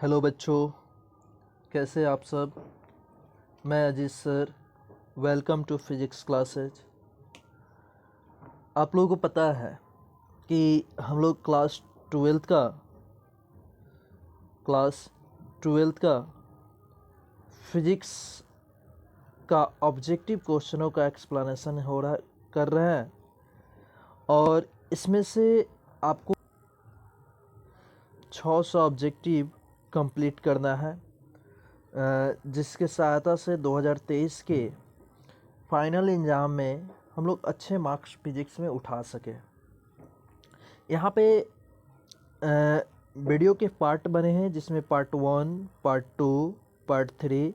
Hello बच्चों, कैसे आप सब। मैं Ajit sir, welcome to physics classes. आप लोगों को पता है कि हम लोग क्लास ट्वेल्थ का फिजिक्स का ऑब्जेक्टिव क्वेश्चनों का एक्सप्लेनेशन कर रहे हैं, और इसमें से आपको 600 ऑब्जेक्टिव कंप्लीट करना है, जिसके सहायता से 2023 के फाइनल एग्ज़ाम में हम लोग अच्छे मार्क्स फिजिक्स में उठा सके। यहाँ पे वीडियो के पार्ट बने हैं, जिसमें पार्ट 1, पार्ट 2, पार्ट 3।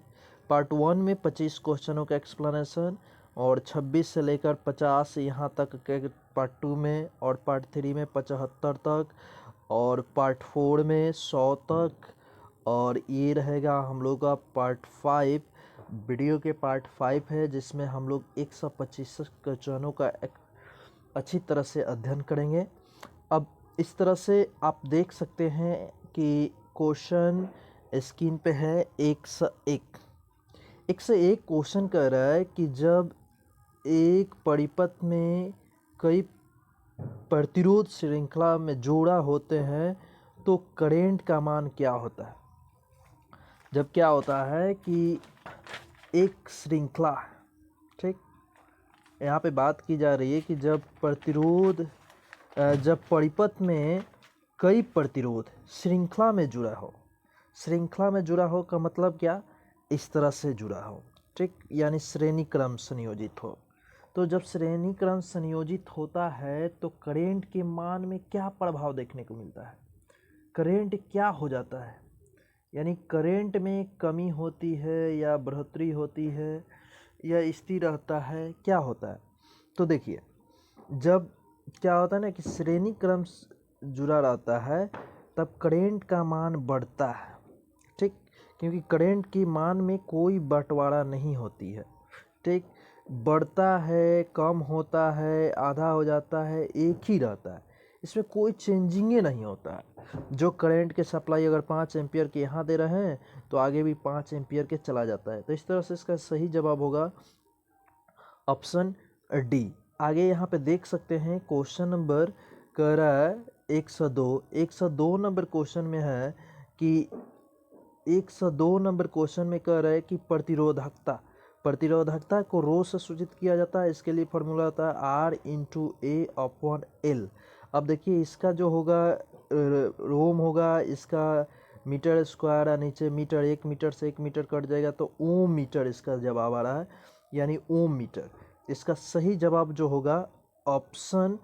पार्ट 1 में 25 क्वेश्चनों का एक्सप्लेनेशन और 26 से लेकर 50 यहाँ तक के पार्ट 2 में, और पार्ट 3 में 75 तक, और पार्ट 4 में 100 तक, और ये रहेगा हम लोग का पार्ट 5। वीडियो के पार्ट 5 है, जिसमें हम लोग 125 क्वेश्चनों का अच्छी तरह से अध्ययन करेंगे। अब इस तरह से आप देख सकते हैं कि क्वेश्चन स्क्रीन पे है 101 क्वेश्चन कह रहा है कि जब एक परिपथ में कई प्रतिरोध श्रृंखला में जोड़ा होते हैं तो करंट का मान क्या होता है। जब क्या होता है कि एक श्रृंखला, ठीक, यहाँ पे बात की जा रही है कि जब परिपथ में कई प्रतिरोध श्रृंखला में जुड़ा हो। श्रृंखला में जुड़ा हो का मतलब क्या, इस तरह से जुड़ा हो, ठीक, यानी श्रेणी क्रम संयोजित हो। तो जब श्रेणी क्रम संयोजित होता है तो करंट के मान में क्या प्रभाव देखने को मिलता है, करंट क्या हो जाता है, यानी करंट में कमी होती है या बढ़ोतरी होती है या स्थिर रहता है, क्या होता है। तो देखिए, जब क्या होता है ना कि श्रेणी क्रम जुड़ा रहता है तब करंट का मान बढ़ता है, ठीक, क्योंकि करंट के मान में कोई बंटवारा नहीं होती है, ठीक, बढ़ता है, कम होता है, आधा हो जाता है, एक ही रहता है, इसमें कोई चेंजिंग नहीं होता है। जो करंट के सप्लाई अगर 5 एम्पियर के यहाँ दे रहे हैं तो आगे भी 5 एम्पियर के चला जाता है। तो इस तरह से इसका सही जवाब होगा ऑप्शन डी। आगे यहाँ पे देख सकते हैं क्वेश्चन नंबर कह रहा है 102 नंबर क्वेश्चन में है कि 102 नंबर क्वेश्चन में कह रहा है कि प्रतिरोधकता को रो से सूचित किया जाता है। इसके लिए फॉर्मूला होता है R/A/L। अब देखिए, इसका जो होगा रोम होगा, इसका मीटर स्क्वायर, नीचे मीटर, 1 मीटर से 1 मीटर कट जाएगा तो ओम मीटर इसका जवाब आ रहा है, यानी ओम मीटर। इसका सही जवाब जो होगा ऑप्शन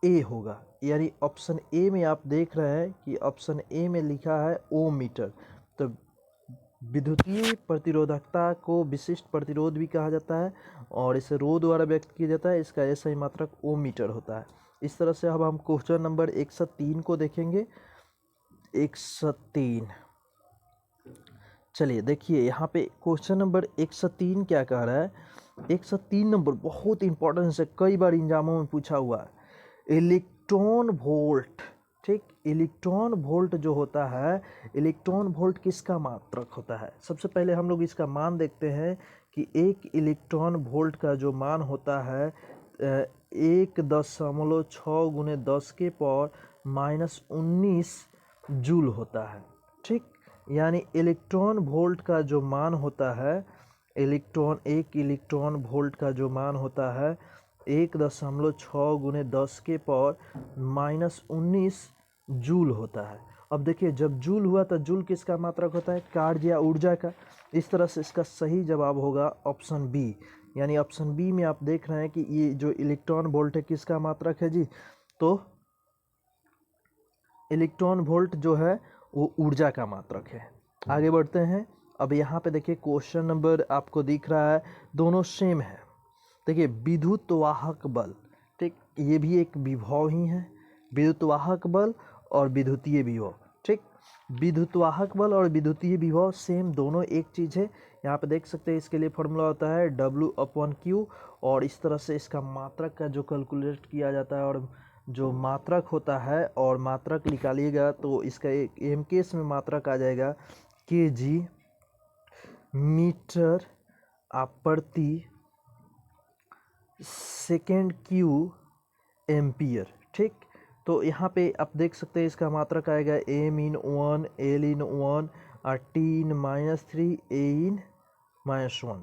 ए होगा, यानी ऑप्शन ए में आप देख रहे हैं कि ऑप्शन ए में लिखा है ओम मीटर। तो विद्युतीय प्रतिरोधकता को विशिष्ट प्रतिरोध भी कहा जाता है और इसे रो द्वारा व्यक्त किया जाता है। इसका सही मात्रक ओम मीटर होता है। इस तरह से अब हम क्वेश्चन नंबर 103 को देखेंगे। 103, चलिए देखिए, यहाँ पे क्वेश्चन नंबर 103 क्या कह रहा है। 103 नंबर बहुत इंपॉर्टेंट है, कई बार एग्जामों में पूछा हुआ है। इलेक्ट्रॉन वोल्ट, ठीक, इलेक्ट्रॉन वोल्ट जो होता है, इलेक्ट्रॉन वोल्ट किसका मात्रक होता है। सबसे पहले हम लोग इसका मान देखते हैं कि 1 इलेक्ट्रॉन वोल्ट का जो मान होता है 1.6 गुने 10 के पावर -19 जूल होता है, ठीक, यानी इलेक्ट्रॉन वोल्ट का जो मान होता है, 1 इलेक्ट्रॉन वोल्ट का जो मान होता है 1.6 गुने 10 के पावर -19 जूल होता है। अब देखिए, जब जूल हुआ तो जूल किसका मात्रक होता है, कार्य या ऊर्जा का। इस तरह से इसका सही जवाब होगा ऑप्शन बी, यानी ऑप्शन बी में आप देख रहे हैं कि ये जो इलेक्ट्रॉन वोल्ट है किसका मात्रक है जी, तो इलेक्ट्रॉन वोल्ट जो है वो ऊर्जा का मात्रक है। आगे बढ़ते हैं। अब यहाँ पे देखिए, क्वेश्चन नंबर आपको दिख रहा है, दोनों सेम है। देखिए, विद्युत वाहक बल, ठीक, ये भी एक विभव ही है, विद्युत वाहक बल और विद्युतीय विभव, ठीक, विद्युत वाहक बल और विद्युतीय विभव सेम, दोनों एक चीज़ है। यहाँ पे देख सकते हैं, इसके लिए फॉर्मूला होता है W/Q, और इस तरह से इसका मात्रक का जो कैलकुलेट किया जाता है और जो मात्रक होता है और मात्रक निकालिएगा तो इसका एक एम केस में मात्रक आ जाएगा kg मीटर प्रति सेकेंड क्यू एम्पियर। ठीक, तो यहाँ पे आप देख सकते हैं इसका मात्रक आएगा m इन 1 l इन 1 और t in -3 a in -1,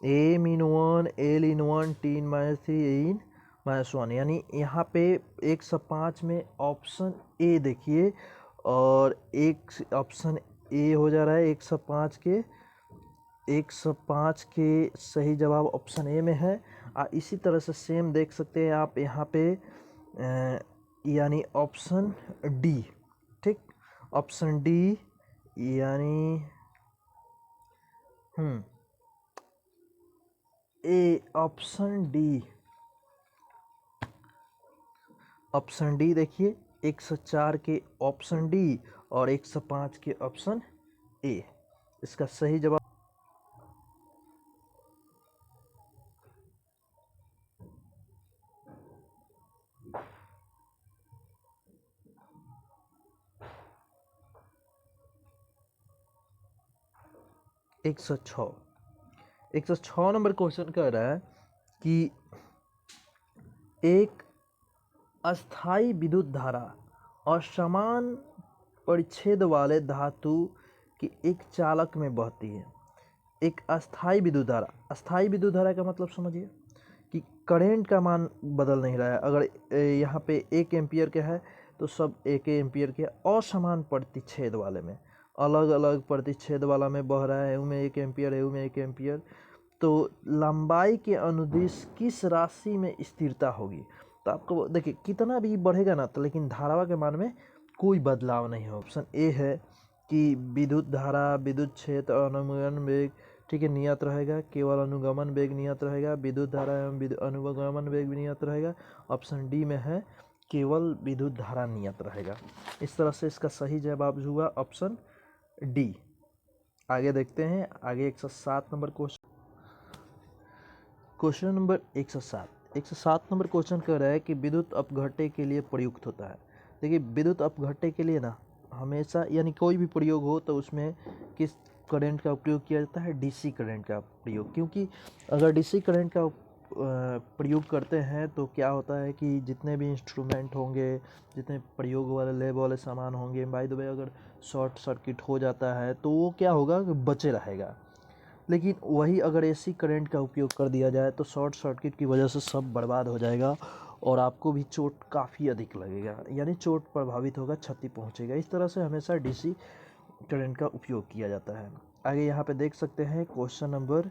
m in 1 l in 1 t in -3 a इन -1, यानी यहाँ पे 105 में ऑप्शन ए देखिए, और एक ऑप्शन ए हो जा रहा है 105 के सही जवाब ऑप्शन ए में है। इसी तरह से सेम देख सकते हैं आप यहाँ पे यानी ऑप्शन डी। ठीक, ऑप्शन डी यानी ए ऑप्शन डी देखिए 104 के ऑप्शन डी और 105 के ऑप्शन ए, इसका सही जवाब 106 नंबर क्वेश्चन कह रहा है कि एक अस्थाई विद्युत धारा और समान परिच्छेद वाले धातु की एक चालक में बहती है। एक अस्थाई विद्युत धारा का मतलब समझिए कि करंट का मान बदल नहीं रहा है। अगर यहाँ पे 1 एम्पियर के है तो सब 1 एम्पियर के, असमान प्रतिच्छेद वाले में अलग अलग प्रतिच्छेद वाला में बह रहा है, में 1 एम्पियर है, में 1 एम्पियर। तो लंबाई के अनुदिश किस राशि में स्थिरता होगी? तो आपको देखिए कितना भी बढ़ेगा ना, तो लेकिन धारा के मान में कोई बदलाव नहीं है। ऑप्शन ए है कि विद्युत धारा विद्युत क्षेत्र अनुगमन वेग, ठीक है, नियत रहेगा, केवल अनुगमन वेग नियत रहेगा, विद्युत धारा एवं अनुगमन वेग भी नियत रहेगा। ऑप्शन डी में है केवल विद्युत धारा नियत रहेगा। इस तरह से इसका सही जवाब हुआ ऑप्शन डी। आगे देखते हैं, आगे 107 number question number 107 number question कह रहा है कि विद्युत अपघट्य के लिए प्रयुक्त होता है। देखिए विद्युत अपघट्य के लिए ना हमेशा यानी कोई भी प्रयोग हो तो उसमें किस करंट का उपयोग किया जाता है? डीसी करंट का प्रयोग, क्योंकि अगर डीसी करंट का प्रयोग करते हैं तो क्या होता है कि जितने भी इंस्ट्रूमेंट होंगे, जितने प्रयोग वाले लैब वाले सामान होंगे, बाय द वे अगर शॉर्ट सर्किट हो जाता है तो वो क्या होगा, बचे रहेगा। लेकिन वही अगर एसी करंट का उपयोग कर दिया जाए तो शॉर्ट सर्किट की वजह से सब बर्बाद हो जाएगा और आपको भी चोट काफ़ी अधिक लगेगा, यानी चोट प्रभावित होगा, क्षति पहुंचेगा। इस तरह से हमेशा डीसी करंट का उपयोग किया जाता है। आगे यहाँ पे देख सकते हैं क्वेश्चन नंबर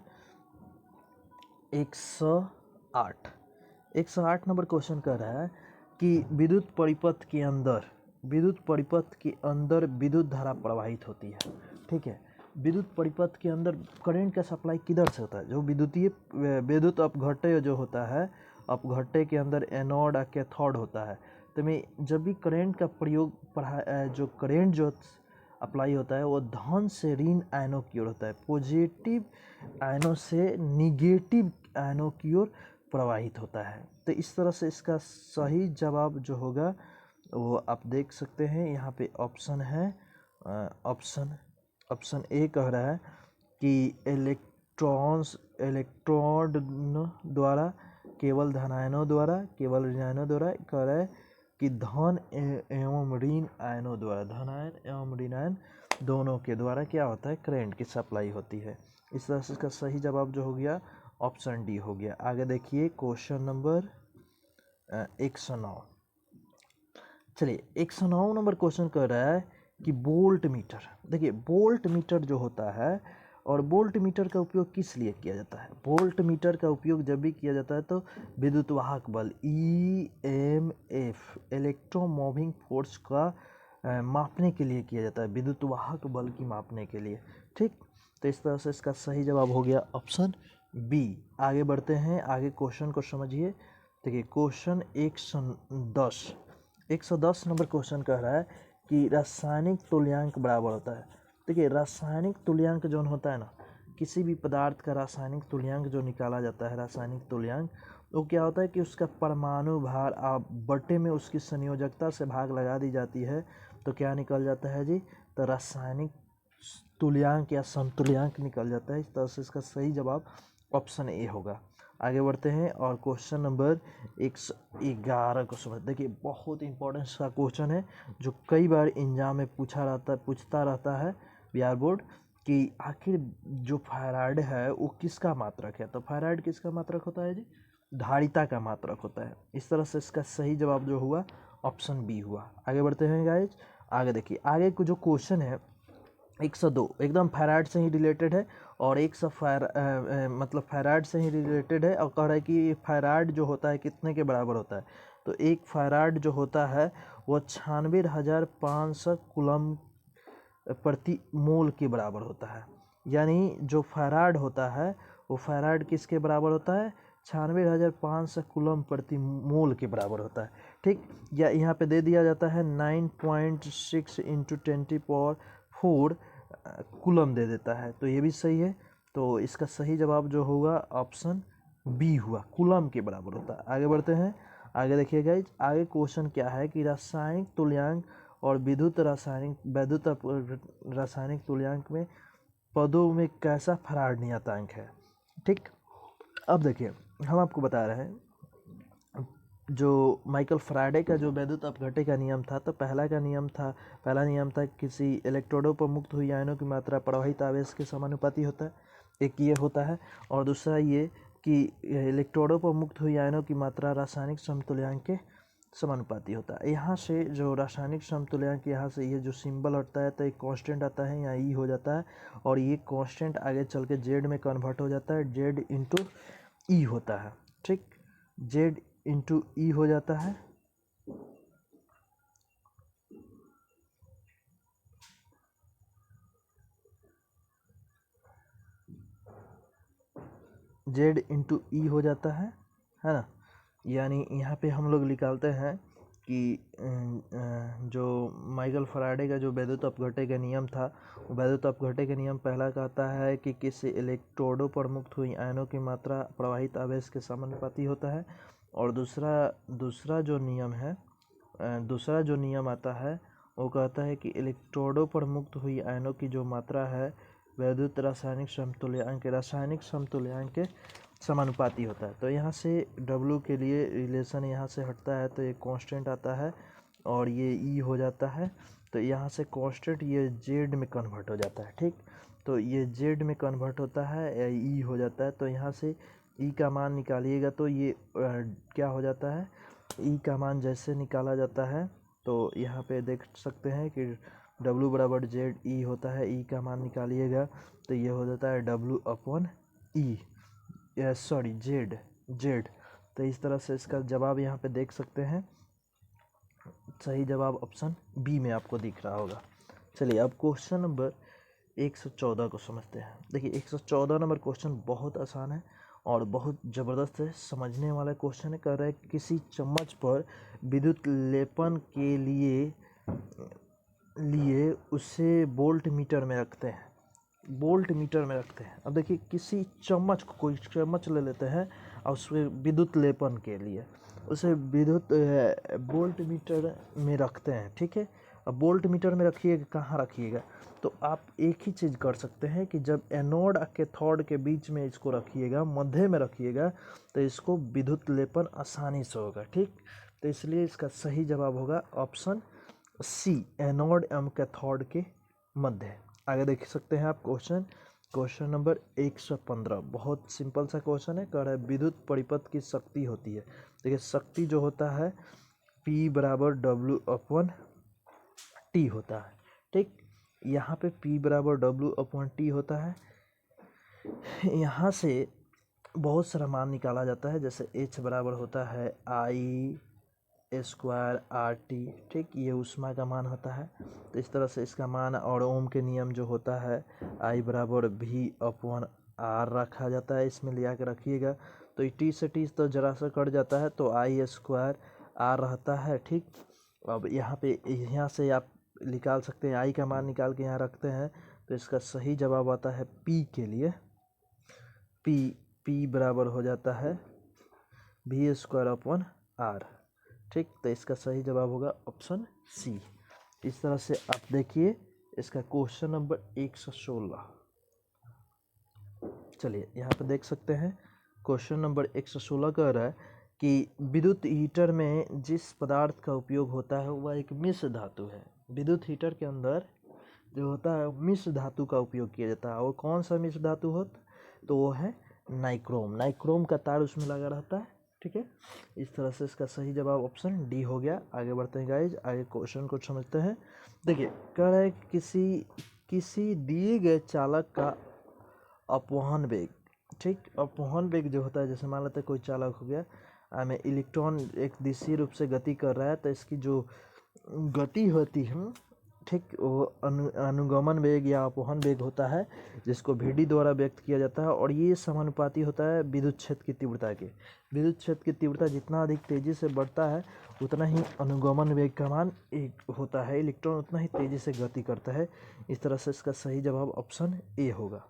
108 नंबर क्वेश्चन कह रहा है कि विद्युत परिपथ के अंदर विद्युत धारा प्रवाहित होती है। ठीक है, विद्युत परिपथ के अंदर करंट का सप्लाई किधर से होता है? जो विद्युत अपघट्य जो होता है, अपघट्य के अंदर एनोड और कैथोड होता है। तो में जब भी करंट का प्रयोग जो करंट जो अप्लाई होता है वो धन से ऋण आयनों की ओर होता है, पॉजिटिव आयनों से निगेटिव आयनों की ओर प्रवाहित होता है। तो इस तरह से इसका सही जवाब जो होगा वो आप देख सकते हैं यहाँ पे ऑप्शन है, ऑप्शन ए कह रहा है कि इलेक्ट्रॉन द्वारा केवल धनायनों द्वारा केवल ऋणायनों द्वारा, कह रहा है कि धन एवं ऋण आयनों द्वारा, धनायन एवं ऋणायन दोनों के द्वारा क्या होता है, करंट की सप्लाई होती है। इस तरह से इसका सही जवाब जो हो गया ऑप्शन डी हो गया। आगे देखिए क्वेश्चन नंबर 109। चलिए 109 नंबर क्वेश्चन कर रहा है कि वोल्ट मीटर। देखिए वोल्ट मीटर जो होता है, और वोल्ट मीटर का उपयोग किस लिए किया जाता है? वोल्ट मीटर का उपयोग जब भी किया जाता है तो विद्युत वाहक बल EMF, इलेक्ट्रोमूविंग फोर्स का मापने के लिए किया जाता है, विद्युत वाहक बल की मापने के लिए। ठीक, तो इस तरह से इसका सही जवाब हो गया ऑप्शन बी। आगे बढ़ते हैं, आगे क्वेश्चन को समझिए। देखिए क्वेश्चन 110 नंबर क्वेश्चन कह रहा है कि रासायनिक तुल्यांक बराबर होता है। देखिए रासायनिक तुल्यांक जो होता है ना, किसी भी पदार्थ का रासायनिक तुल्यांक जो निकाला जाता है, रासायनिक तुल्यांक, वो क्या होता है कि उसका परमाणु भार आप बटे में उसकी संयोजकता से भाग लगा दी जाती है तो क्या निकल जाता है जी, तो रासायनिक तुल्यांक या समतुल्यांक निकल जाता है। इस तरह से इसका सही जवाब ऑप्शन ए होगा। आगे बढ़ते हैं और क्वेश्चन नंबर 111 को समझ। देखिए बहुत इंपॉर्टेंट सा क्वेश्चन है जो कई बार एग्जाम में पूछता रहता है बिहार बोर्ड कि आखिर जो फायराइड है वो किसका मात्रक है। तो फायराइड किसका मात्रक होता है जी, धारिता का मात्रक होता है। इस तरह से इसका सही जवाब जो हुआ ऑप्शन बी हुआ। आगे बढ़ते हैं गाइज। आगे देखिए आगे को जो क्वेश्चन है 102 एकदम फैराड से ही रिलेटेड है और मतलब फैराड से ही रिलेटेड है और कह रहा है कि फैराड जो होता है कितने के बराबर होता है। तो एक फैराड जो होता है वो 96,500 कूलम प्रति मोल के बराबर होता है। यानी जो फैराड होता है वो फैराड किसके बराबर होता है, 96,500 कूलम प्रति मोल के बराबर होता है। ठीक, या यहाँ पे दे दिया जाता है 9.6 इंटू 10⁴ कूलम दे देता है, तो ये भी सही है। तो इसका सही जवाब जो होगा ऑप्शन बी हुआ, कूलम के बराबर होता है। आगे बढ़ते हैं। आगे देखिए गाइज, आगे क्वेश्चन क्या है कि रासायनिक तुल्यांक और वैद्युत रासायनिक तुल्यांक में पदों में कैसा फराड नियतांक है। ठीक, अब देखिए हम आपको बता रहे हैं जो माइकल फैराडे का जो वैद्युत अपघट्य का नियम था, तो पहला नियम था किसी इलेक्ट्रोडों पर मुक्त हुई आयनों की मात्रा प्रवाहित आवेश के समानुपाती होता है, एक ये होता है। और दूसरा ये कि इलेक्ट्रोडों पर मुक्त हुई आयनों की मात्रा रासायनिक समतुल्यांक के समानुपाती होता है। यहाँ से जो रासायनिक समतुल्यांक, यहाँ से ये जो सिंबल हटता है तो एक कांस्टेंट आता है, यहाँ ई हो जाता है और ये कांस्टेंट आगे चल के जेड में कन्वर्ट हो जाता है, जेड इंटू ई होता है। ठीक, जेड इंटू ई हो जाता है। जेड इंटू ई हो जाता है ना। यानी यहाँ पे हम लोग निकालते हैं कि जो माइकल फैराडे का जो वैद्युत अपघट्य का नियम था, वैद्युत अपघट्य का नियम पहला कहता है कि किसी इलेक्ट्रोडों पर मुक्त हुई आयनों की मात्रा प्रवाहित आवेश के समानुपाती होता है। और दूसरा जो नियम आता है वो कहता है कि इलेक्ट्रोडों पर मुक्त हुई आयनों की जो मात्रा है वैद्युत रासायनिक समतुल्यांक के समानुपाती होता है। तो यहाँ से W के लिए रिलेशन यहाँ से हटता है तो ये कांस्टेंट आता है और ये E हो जाता है। तो यहाँ से कांस्टेंट ये Z में कन्वर्ट हो जाता है। ठीक, तो ये Z में कन्वर्ट होता है या E हो जाता है। तो यहाँ से E का मान निकालिएगा तो ये क्या हो जाता है, E का मान जैसे निकाला जाता है तो यहाँ पे देख सकते हैं कि W बराबर ZE होता है। E का मान निकालिएगा तो ये हो जाता है W/E, सॉरी Z। तो इस तरह से इसका जवाब यहाँ पे देख सकते हैं। सही जवाब ऑप्शन बी में आपको दिख रहा होगा। चलिए अब क्वेश्चन नंबर 114 को समझते हैं। देखिए 114 नंबर क्वेश्चन बहुत आसान है और बहुत ज़बरदस्त है, समझने वाला क्वेश्चन है। कह रहा है किसी चम्मच पर विद्युत लेपन के लिए उसे वोल्ट मीटर में रखते हैं। अब देखिए किसी चम्मच को, कोई चम्मच ले लेते हैं और उसमें विद्युत लेपन के लिए उसे वोल्ट मीटर में रखते हैं। ठीक है, अब वोल्ट मीटर में रखिएगा, कहाँ रखिएगा, तो आप एक ही चीज़ कर सकते हैं कि जब एनोड और कैथोड के बीच में इसको रखिएगा, मध्य में रखिएगा, तो इसको विद्युत लेपन आसानी से होगा। ठीक, तो इसलिए इसका सही जवाब होगा ऑप्शन सी, एनोड एवं कैथोड के मध्य। आगे देख सकते हैं आप क्वेश्चन नंबर 115। बहुत सिंपल सा क्वेश्चन है। कह रहा है विद्युत परिपथ की शक्ति होती है। देखिए शक्ति जो होता है P बराबर W/T होता है। ठीक, यहाँ पे P बराबर W/T होता है। यहाँ से बहुत सारा मान निकाला जाता है, जैसे H बराबर होता है I² RT। ठीक, ये ऊष्मा का मान होता है। तो इस तरह से इसका मान, और ओम के नियम जो होता है I बराबर V/R रखा जाता है, इसमें लिया के रखिएगा। तो T से T तो जरा सा कट जाता है तो I² R रहता है। ठीक, अब यहाँ से आप निकाल सकते हैं, I का मान निकाल के यहाँ रखते हैं तो इसका सही जवाब आता है P के लिए। P बराबर हो जाता है V² ठीक। तो इसका सही जवाब होगा ऑप्शन सी। इस तरह से आप देखिए इसका क्वेश्चन नंबर 116। चलिए यहाँ पे देख सकते हैं क्वेश्चन नंबर 116 कह रहा है कि विद्युत हीटर में जिस पदार्थ का उपयोग होता है वह एक मिश्र धातु है। विद्युत हीटर के अंदर जो होता है मिश्र धातु का उपयोग किया जाता है। और कौन सा मिश्र धातु होता तो वो है नाइक्रोम। नाइक्रोम का तार उसमें लगा रहता है, ठीक है। इस तरह से इसका सही जवाब ऑप्शन डी हो गया। आगे बढ़ते हैं गाइज, आगे क्वेश्चन को समझते हैं। देखिए कह रहा है किसी दिए गए चालक का अपवहन वेग, ठीक। अपवहन वेग जो होता है, जैसे मान लेते हैं कोई चालक हो गया में इलेक्ट्रॉन एक दिशीय रूप से गति कर रहा है, तो इसकी जो गति होती है, ठीक, वो अनुगमन वेग या अपवहन वेग होता है, जिसको Vd द्वारा व्यक्त किया जाता है। और ये समानुपाती होता है विद्युत क्षेत्र की तीव्रता के। विद्युत क्षेत्र की तीव्रता जितना अधिक तेजी से बढ़ता है उतना ही अनुगमन वेग का मान एक होता है। इलेक्ट्रॉन उतना ही तेजी से गति करता है। इस तरह से इसका सही जवाब ऑप्शन ए होगा।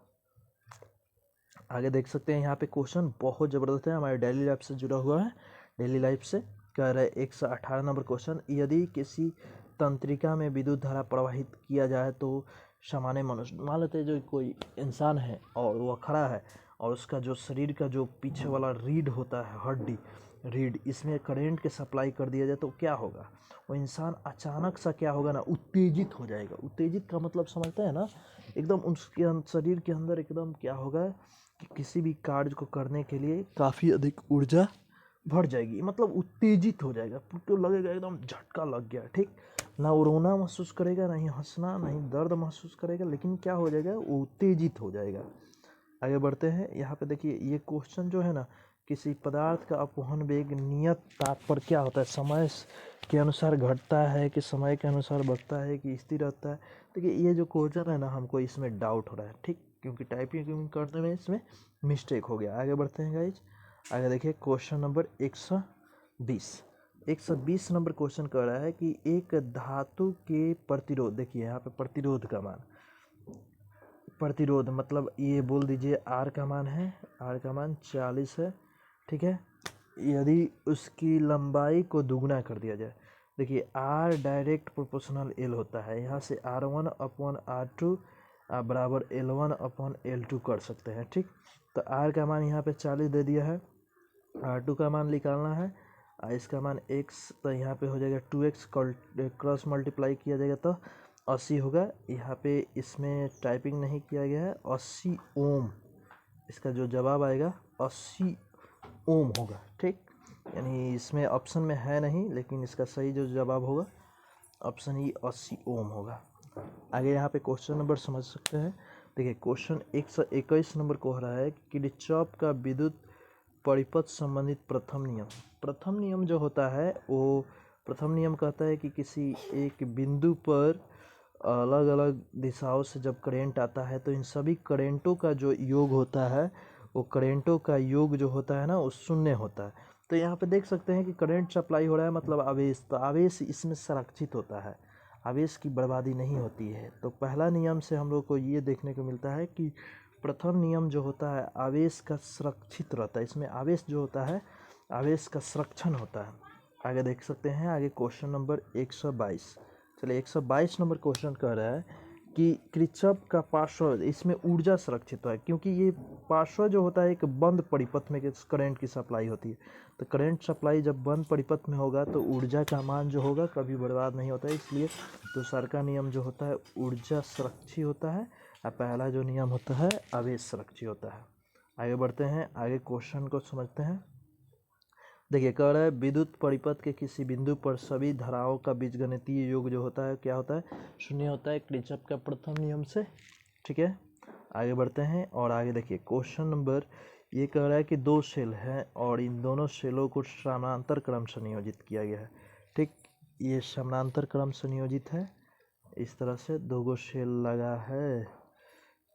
आगे देख सकते हैं यहाँ पे क्वेश्चन बहुत ज़बरदस्त है, हमारे डेली लाइफ से जुड़ा हुआ है। डेली लाइफ से कह रहा है 118 नंबर क्वेश्चन, यदि किसी तंत्रिका में विद्युत धारा प्रवाहित किया जाए तो सामान्य मनुष्य, मान लेते हैं जो कोई इंसान है और वह खड़ा है और उसका जो शरीर का जो पीछे वाला रीढ़ होता है, हड्डी रीढ़, इसमें करंट के सप्लाई कर दिया जाए तो क्या होगा। वो इंसान अचानक सा क्या होगा ना, उत्तेजित हो जाएगा। उत्तेजित का मतलब समझते हैं ना, एकदम उसके शरीर के अंदर एकदम क्या होगा कि किसी भी कार्य को करने के लिए काफ़ी अधिक ऊर्जा बढ़ जाएगी, मतलब उत्तेजित हो जाएगा। तो लगेगा एकदम झटका लग गया, ठीक। ना वो रोना महसूस करेगा, ना ही हंसना, ना ही दर्द महसूस करेगा, लेकिन क्या हो जाएगा, वो उत्तेजित हो जाएगा। आगे बढ़ते हैं। यहाँ पे देखिए ये क्वेश्चन जो है ना, किसी पदार्थ का अपवहन वेग नियत ताप पर क्या होता है, समय के अनुसार घटता है कि समय के अनुसार बढ़ता है कि स्थिर रहता है। देखिए ये जो क्वेश्चन है ना, हमको इसमें डाउट हो रहा है, ठीक, क्योंकि टाइपिंग करने में इसमें मिस्टेक हो गया। आगे बढ़ते हैं गाइज, आगे देखिए क्वेश्चन नंबर 120 नंबर क्वेश्चन कह रहा है कि एक धातु के प्रतिरोध, देखिए यहाँ पे प्रतिरोध का मान, प्रतिरोध मतलब ये बोल दीजिए R का मान है, R का मान 40 है, ठीक है। यदि उसकी लंबाई को दुगना कर दिया जाए, देखिए R डायरेक्ट प्रोपोर्शनल L होता है, यहाँ से R1/R2 बराबर L1/L2 कर सकते हैं, ठीक। तो R का मान यहाँ पे 40 दे दिया है, R2 का मान निकालना है, इसका मान x, तो यहाँ पे हो जाएगा 2x, क्रॉस मल्टीप्लाई किया जाएगा तो 80 होगा। यहाँ पे इसमें टाइपिंग नहीं किया गया है, 80 ओम, इसका जो जवाब आएगा 80 ओम होगा, ठीक। यानी इसमें ऑप्शन में है नहीं, लेकिन इसका सही जो जवाब होगा ऑप्शन ई 80 ओम होगा। आगे यहाँ पे क्वेश्चन नंबर समझ सकते हैं। देखिए क्वेश्चन 121 नंबर को हो रहा है कि किरचॉफ का विद्युत परिपथ संबंधित प्रथम नियम। प्रथम नियम जो होता है वो प्रथम नियम कहता है कि किसी एक बिंदु पर अलग अलग दिशाओं से जब करंट आता है तो इन सभी करंटों का जो योग होता है, वो करंटों का योग जो होता है ना, वो शून्य होता है। तो यहाँ पे देख सकते हैं कि करंट सप्लाई हो रहा है, मतलब आवेश, तो आवेश इसमें संरक्षित होता है, आवेश की बर्बादी नहीं होती है। तो पहला नियम से हम लोग को ये देखने को मिलता है कि प्रथम नियम जो होता है आवेश का सुरक्षित रहता है, इसमें आवेश जो होता है आवेश का संरक्षण होता है। आगे देख सकते हैं, आगे क्वेश्चन नंबर 122। चलिए 122 नंबर क्वेश्चन कह रहा है कि किरचॉफ का पार्श्व, इसमें ऊर्जा सुरक्षित है, क्योंकि ये पार्श्व जो होता है एक बंद परिपथ में करंट की सप्लाई होती है। तो करंट सप्लाई जब बंद परिपथ में होगा तो ऊर्जा का मान जो होगा कभी बर्बाद नहीं होता है, इसलिए दूसरा का नियम जो होता है ऊर्जा सुरक्षित होता है, और पहला जो नियम होता है आवेश सुरक्षित होता है। आगे बढ़ते हैं, आगे क्वेश्चन को समझते हैं। देखिए कह रहा है विद्युत परिपथ के किसी बिंदु पर सभी धाराओं का बीजगणितीय योग जो होता है क्या होता है, शून्य होता है, किरचॉफ का प्रथम नियम से, ठीक है। आगे बढ़ते हैं और आगे देखिए क्वेश्चन नंबर ये कह रहा है कि दो सेल हैं और इन दोनों सेलों को समानांतर क्रम से नियोजित किया गया है, ठीक। ये समानांतर क्रम से नियोजित है, इस तरह से दो सेल लगा है,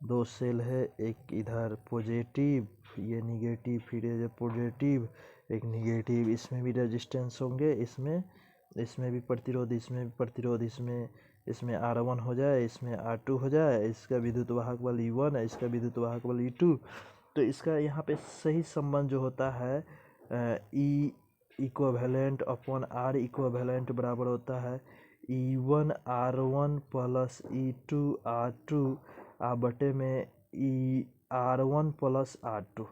दो सेल है, एक इधर पॉजिटिव, ये निगेटिव, फिर ये पॉजिटिव, एक निगेटिव, इसमें भी रेजिस्टेंस होंगे, इसमें भी प्रतिरोध, इसमें भी प्रतिरोध, इसमें R1 हो जाए, इसमें R2 हो जाए, इसका विद्युत वाहक बल E1 है, इसका विद्युत वाहक बल E2। तो इसका यहाँ पे सही संबंध जो होता है ई इक्विवेलेंट अपॉन आर इक्विवेलेंट बराबर होता है E1 R1 plus E2 R2 बटे में R1 प्लस R2,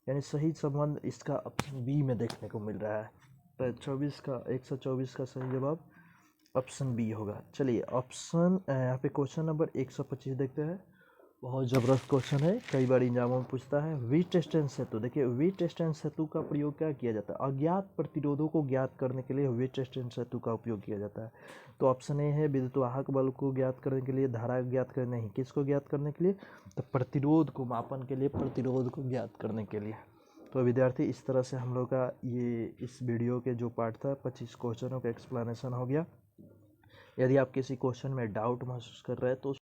यानी सही संबंध इसका ऑप्शन बी में देखने को मिल रहा है। तो 124 का सही जवाब ऑप्शन बी होगा। चलिए ऑप्शन यहाँ पे क्वेश्चन नंबर 125 देखते हैं। बहुत ज़बरदस्त क्वेश्चन है, कई बार एग्जामों में पूछता है। वीटस्टोन सेतु, देखिए वीटस्टोन सेतु का प्रयोग क्या किया जाता है? अज्ञात प्रतिरोधों को ज्ञात करने के लिए वीटस्टोन सेतु का उपयोग किया जाता है। तो ऑप्शन ए है विद्युत वाहक बल को ज्ञात करने के लिए, धारा ज्ञात करने, नहीं किसको ज्ञात करने के लिए? तो प्रतिरोध को मापन के लिए, प्रतिरोध को ज्ञात करने के लिए। तो विद्यार्थी इस तरह से हम लोग का ये इस वीडियो के जो पार्ट था 25 क्वेश्चनों का एक्सप्लेनेशन हो गया। यदि आप किसी क्वेश्चन में डाउट महसूस कर रहे हैं तो